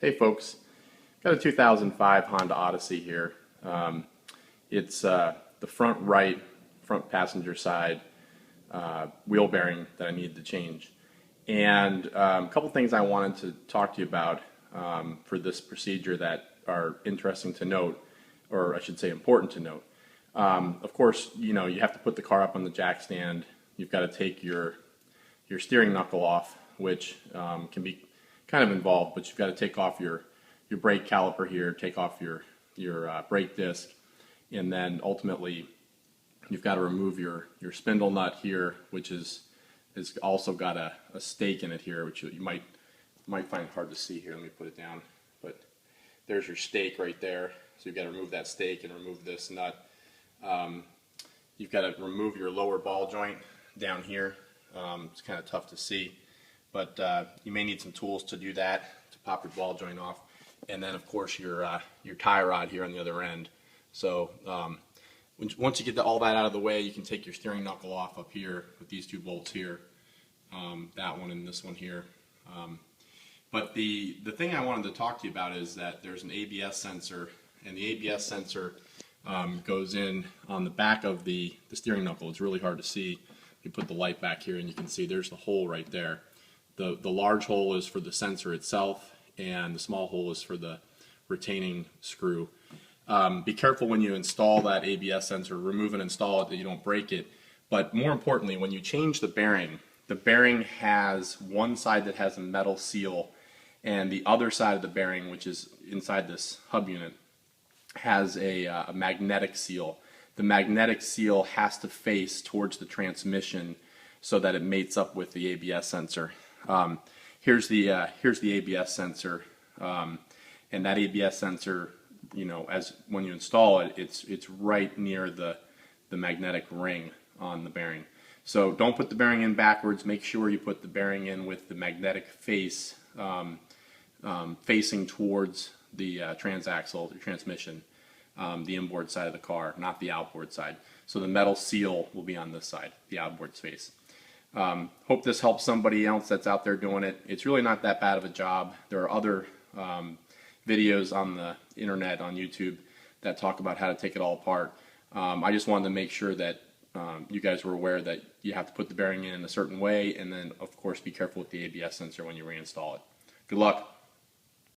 Hey folks, got a 2005 Honda Odyssey here. It's the front passenger side wheel bearing that I needed to change. And a couple things I wanted to talk to you about for this procedure that are interesting to note, or I should say important to note. Of course, you have to put the car up on the jack stand. You've got to take your steering knuckle off, which can be kind of involved, but you've got to take off your brake caliper here, take off your brake disc, and then ultimately you've got to remove your spindle nut here, which is also got a stake in it here, which you might find hard to see here. Let me put it down, but there's your stake right there. So you've got to remove that stake and remove this nut. You've got to remove your lower ball joint down here. It's kind of tough to see, but you may need some tools to do that, to pop your ball joint off. And then of course your tie rod here on the other end. So once you get all that out of the way, you can take your steering knuckle off up here with these two bolts here, that one and this one here. But the thing I wanted to talk to you about is that there's an ABS sensor, and the ABS sensor goes in on the back of the steering knuckle. It's really hard to see. You put the light back here and you can see there's the hole right there. The large hole is for the sensor itself, and the small hole is for the retaining screw. Be careful when you install that ABS sensor. Remove and install it that you don't break it. But more importantly, when you change the bearing has one side that has a metal seal, and the other side of the bearing, which is inside this hub unit, has a magnetic seal. The magnetic seal has to face towards the transmission so that it mates up with the ABS sensor. Here's the ABS sensor, and that ABS sensor, as when you install it, it's right near the magnetic ring on the bearing. So don't put the bearing in backwards. Make sure you put the bearing in with the magnetic face facing towards the transaxle, the transmission, the inboard side of the car, not the outboard side. So the metal seal will be on this side, the outboard face. Hope this helps somebody else that's out there doing it. It's really not that bad of a job. There are other videos on the internet, on YouTube, that talk about how to take it all apart. I just wanted to make sure that you guys were aware that you have to put the bearing in a certain way, and then of course be careful with the ABS sensor when you reinstall it. Good luck.